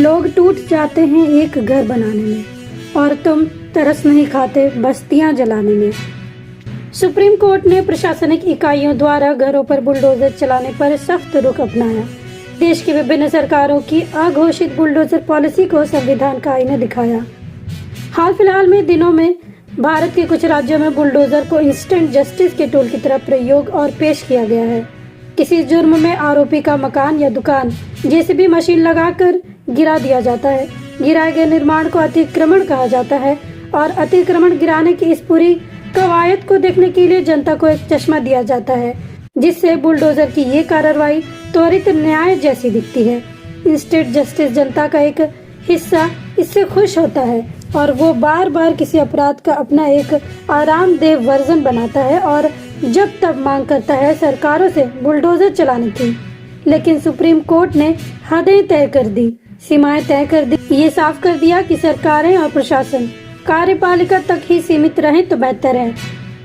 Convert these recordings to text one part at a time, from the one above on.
लोग टूट जाते हैं एक घर बनाने में और तुम तरस नहीं खाते बस्तियां जलाने में। सुप्रीम कोर्ट ने प्रशासनिक इकाइयों द्वारा घरों पर बुलडोजर चलाने पर सख्त रुख अपनाया। देश की विभिन्न सरकारों की अघोषित बुलडोजर पॉलिसी को संविधान का आईना दिखाया। हाल फिलहाल में दिनों में भारत के कुछ राज्यों में बुलडोजर को इंस्टेंट जस्टिस के टूल की तरह प्रयोग और पेश किया गया है। किसी जुर्म में आरोपी का मकान या दुकान जेसीबी मशीन लगाकर गिरा दिया जाता है। गिराए गए निर्माण को अतिक्रमण कहा जाता है और अतिक्रमण गिराने की इस पूरी कवायद को देखने के लिए जनता को एक चश्मा दिया जाता है, जिससे बुलडोजर की ये कार्रवाई त्वरित न्याय जैसी दिखती है। इंस्टेंट जस्टिस जनता का एक हिस्सा इससे खुश होता है और वो बार बार किसी अपराध का अपना एक आरामदेह वर्जन बनाता है और जब तब मांग करता है सरकारों से बुलडोजर चलाने की। लेकिन सुप्रीम कोर्ट ने हदें तय कर दी, सीमाएं तय कर दी। ये साफ कर दिया कि सरकारें और प्रशासन कार्यपालिका तक ही सीमित रहें तो बेहतर है।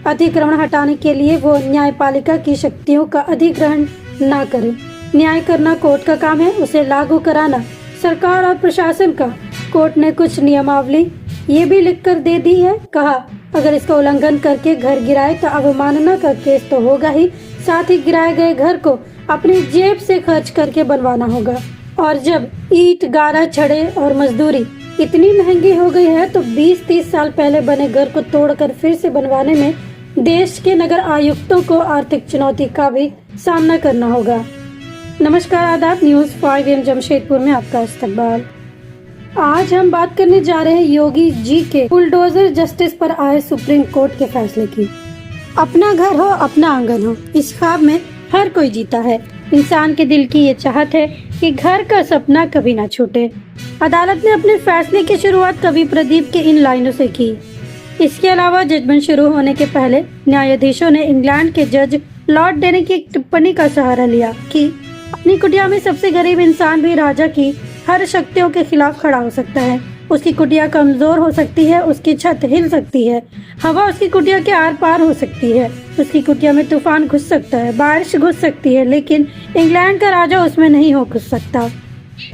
अतिक्रमण हटाने के लिए वो न्यायपालिका की शक्तियों का अधिग्रहण ना करे। न्याय करना कोर्ट का काम है, उसे लागू कराना सरकार और प्रशासन का। कोर्ट ने कुछ नियमावली ये भी लिख कर दे दी है। कहा, अगर इसका उल्लंघन करके घर गिराए तो अवमानना का केस तो होगा ही, साथ ही गिराए गए घर को अपनी जेब से खर्च करके बनवाना होगा। और जब ईंट, गारा, छड़े और मजदूरी इतनी महंगी हो गई है तो 20-30 साल पहले बने घर को तोड़कर फिर से बनवाने में देश के नगर आयुक्तों को आर्थिक चुनौती का भी सामना करना होगा। नमस्कार, आदाब। न्यूज़ 5 AM जमशेदपुर में आपका इस्तकबाल। आज हम बात करने जा रहे हैं योगी जी के बुलडोजर जस्टिस पर आए सुप्रीम कोर्ट के फैसले की। अपना घर हो, अपना आंगन हो, इस ख्वाब में हर कोई जीता है। इंसान के दिल की ये चाहत है कि घर का सपना कभी ना छूटे। अदालत ने अपने फैसले की शुरुआत कवि प्रदीप के इन लाइनों से की। इसके अलावा जजमेंट शुरू होने के पहले न्यायाधीशों ने इंग्लैंड के जज लॉर्ड डेनी की एक टिप्पणी का सहारा लिया कि अपनी कुटिया में सबसे गरीब इंसान भी राजा की हर शक्तियों के खिलाफ खड़ा हो सकता है। उसकी कुटिया कमजोर हो सकती है, उसकी छत हिल सकती है, हवा उसकी कुटिया के आर पार हो सकती है, उसकी कुटिया में तूफान घुस सकता है, बारिश घुस सकती है, लेकिन इंग्लैंड का राजा उसमें नहीं हो घुस सकता।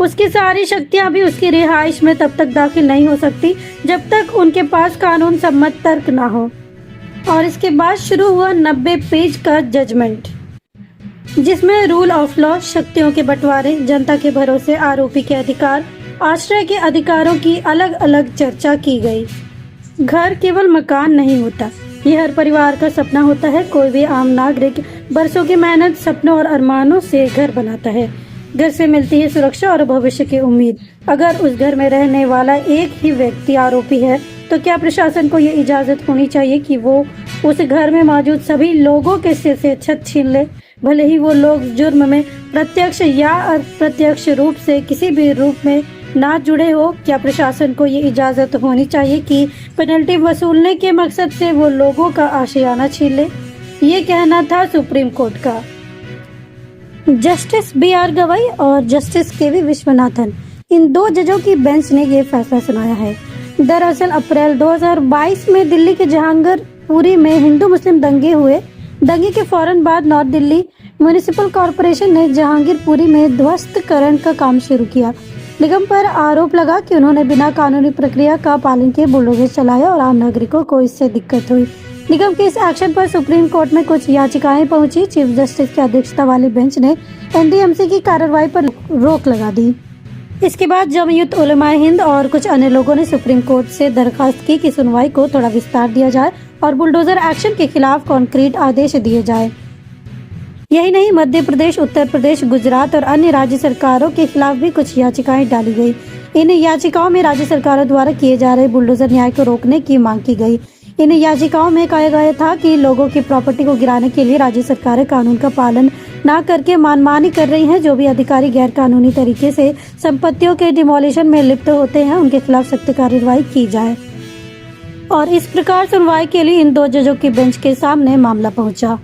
उसकी सारी शक्तियां भी उसकी रिहाइश में तब तक दाखिल नहीं हो सकती जब तक उनके पास कानून सम्मत तर्क ना हो। और इसके बाद शुरू हुआ 90 पेज का जजमेंट, जिसमें रूल ऑफ लॉ, शक्तियों के बंटवारे, जनता के भरोसे, आरोपी के अधिकार, आश्रय के अधिकारों की अलग अलग चर्चा की गई। घर केवल मकान नहीं होता, ये हर परिवार का सपना होता है। कोई भी आम नागरिक बरसों की मेहनत, सपनों और अरमानों से घर बनाता है। घर से मिलती है सुरक्षा और भविष्य की उम्मीद। अगर उस घर में रहने वाला एक ही व्यक्ति आरोपी है तो क्या प्रशासन को ये इजाजत होनी चाहिए कि वो उस घर में मौजूद सभी लोगों के सिर से छत छीन ले, भले ही वो लोग जुर्म में प्रत्यक्ष या अप्रत्यक्ष रूप से किसी भी रूप में ना जुड़े हो? क्या प्रशासन को ये इजाजत होनी चाहिए कि पेनल्टी वसूलने के मकसद से वो लोगों का आशियाना छीन ले? ये कहना था सुप्रीम कोर्ट का। जस्टिस BR गवई और जस्टिस KV विश्वनाथन, इन दो जजों की बेंच ने ये फैसला सुनाया है। दरअसल अप्रैल 2022 में दिल्ली के जहांगीरपुरी में हिंदू मुस्लिम दंगे हुए। दंगे के फौरन बाद नॉर्थ दिल्ली म्युनिसिपल कॉरपोरेशन ने जहांगीरपुरी में ध्वस्तकरण का काम शुरू किया। निगम पर आरोप लगा कि उन्होंने बिना कानूनी प्रक्रिया का पालन किए बुलडोजर चलाया और आम नागरिकों को इससे दिक्कत हुई। निगम के इस एक्शन पर सुप्रीम कोर्ट में कुछ याचिकाएं पहुंची। चीफ जस्टिस की अध्यक्षता वाली बेंच ने NDMC की कार्रवाई पर रोक लगा दी। इसके बाद जमीयत उलमाए हिंद और कुछ अन्य लोगों ने सुप्रीम कोर्ट से दरखास्त की कि सुनवाई को थोड़ा विस्तार दिया जाए और बुलडोजर एक्शन के खिलाफ कॉन्क्रीट आदेश दिए जाए। यही नहीं, मध्य प्रदेश, उत्तर प्रदेश, गुजरात और अन्य राज्य सरकारों के खिलाफ भी कुछ याचिकाएं डाली गई। इन याचिकाओं में राज्य सरकारों द्वारा किए जा रहे बुलडोजर न्याय को रोकने की मांग की गई। इन याचिकाओं में कहा गया था कि लोगों की प्रॉपर्टी को गिराने के लिए राज्य सरकारें कानून का पालन न करके मनमानी कर रही हैं। जो भी अधिकारी गैर कानूनी तरीके से संपत्तियों के डिमोलिशन में लिप्त होते हैं, उनके खिलाफ सख्त कार्रवाई की जाए। और इस प्रकार सुनवाई के लिए इन दो जजों की बेंच के सामने मामला पहुंचा।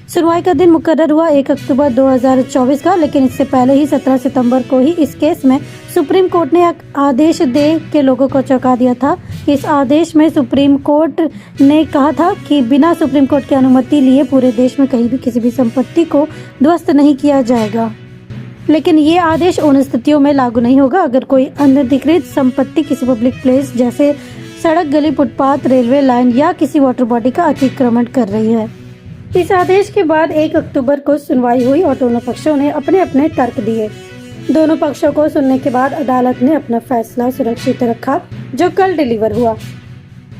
सुनवाई का दिन मुकर्रर हुआ 1 अक्टूबर 2024 का, लेकिन इससे पहले ही 17 सितंबर को ही इस केस में सुप्रीम कोर्ट ने एक आदेश दे के लोगों को चौंका दिया था। इस आदेश में सुप्रीम कोर्ट ने कहा था कि बिना सुप्रीम कोर्ट की अनुमति लिए पूरे देश में कहीं भी किसी भी संपत्ति को ध्वस्त नहीं किया जाएगा। लेकिन ये आदेश उन स्थितियों में लागू नहीं होगा अगर कोई अनधिकृत संपत्ति किसी पब्लिक प्लेस जैसे सड़क, गली, फुटपाथ, रेलवे लाइन या किसी वाटर बॉडी का अतिक्रमण कर रही है। इस आदेश के बाद 1 अक्टूबर को सुनवाई हुई और दोनों पक्षों ने अपने अपने तर्क दिए। दोनों पक्षों को सुनने के बाद अदालत ने अपना फैसला सुरक्षित रखा, जो कल डिलीवर हुआ।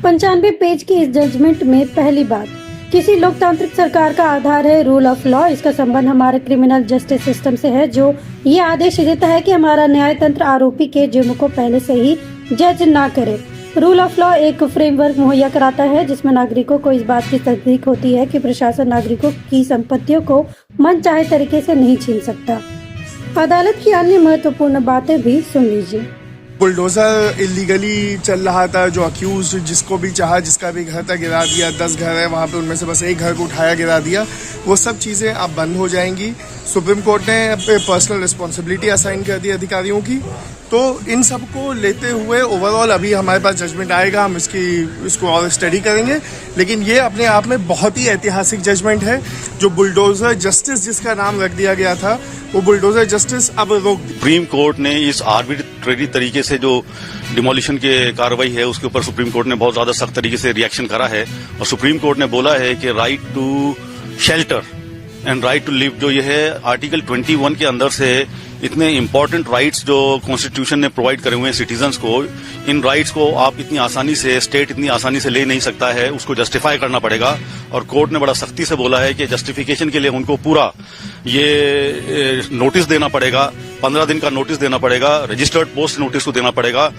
95 पेज की इस जजमेंट में पहली बात, किसी लोकतांत्रिक सरकार का आधार है रूल ऑफ लॉ। इसका संबंध हमारे क्रिमिनल जस्टिस सिस्टम से है, जो ये आदेश देता है कि हमारा न्याय तंत्र आरोपी के जुर्म को पहले से ही जज ना करे। रूल ऑफ लॉ एक फ्रेमवर्क मुहैया कराता है जिसमें नागरिकों को इस बात की तस्दीक होती है कि प्रशासन नागरिकों की संपत्तियों को मनचाहे तरीके से नहीं छीन सकता। अदालत की अन्य महत्वपूर्ण बातें भी सुन लीजिए। बुलडोजर इलीगली चल रहा था, जो अक्यूज जिसको भी चाहा जिसका भी घर था गिरा दिया। 10 घर है वहाँ पे, उनमें से बस एक घर को उठाया गिरा दिया। वो सब चीज़ें अब बंद हो जाएंगी। सुप्रीम कोर्ट ने पर्सनल रिस्पॉन्सिबिलिटी असाइन कर दी अधिकारियों की। तो इन सब को लेते हुए ओवरऑल अभी हमारे पास जजमेंट आएगा, हम इसको और स्टडी करेंगे। लेकिन ये अपने आप में बहुत ही ऐतिहासिक जजमेंट है। जो बुलडोजर जस्टिस जिसका नाम रख दिया गया था, वो बुलडोजर जस्टिस अब रोक दी। सुप्रीम कोर्ट ने इस आर्बिट्रेरी तरीके से जो डिमोलिशन के कार्रवाई है उसके ऊपर सुप्रीम कोर्ट ने बहुत ज्यादा सख्त तरीके से रिएक्शन करा है। और सुप्रीम कोर्ट ने बोला है कि right to shelter and right to live, जो ये है आर्टिकल 21 के अंदर से इतने इम्पोर्टेंट राइट्स जो कॉन्स्टिट्यूशन ने प्रोवाइड करे हुए हैं सिटीजन्स को, इन राइट्स को आप इतनी आसानी से, स्टेट इतनी आसानी से ले नहीं सकता है, उसको जस्टिफाई करना पड़ेगा। और कोर्ट ने बड़ा सख्ती से बोला है कि जस्टिफिकेशन के लिए उनको पूरा ये नोटिस देना पड़ेगा, 15 दिन का नोटिस देना पड़ेगा, रजिस्टर्ड पोस्ट नोटिस को देना पड़ेगा।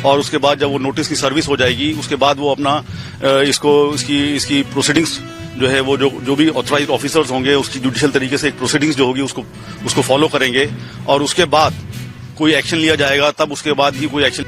और उसके बाद जब वो नोटिस की सर्विस हो जाएगी, उसके बाद वो अपना इसकी प्रोसीडिंग्स जो है, वो जो भी ऑथराइज्ड ऑफिसर्स होंगे उसकी जुडिशियल तरीके से एक प्रोसीडिंग्स जो होगी उसको फॉलो करेंगे। और उसके बाद कोई एक्शन लिया जाएगा, तब उसके बाद ही कोई एक्शन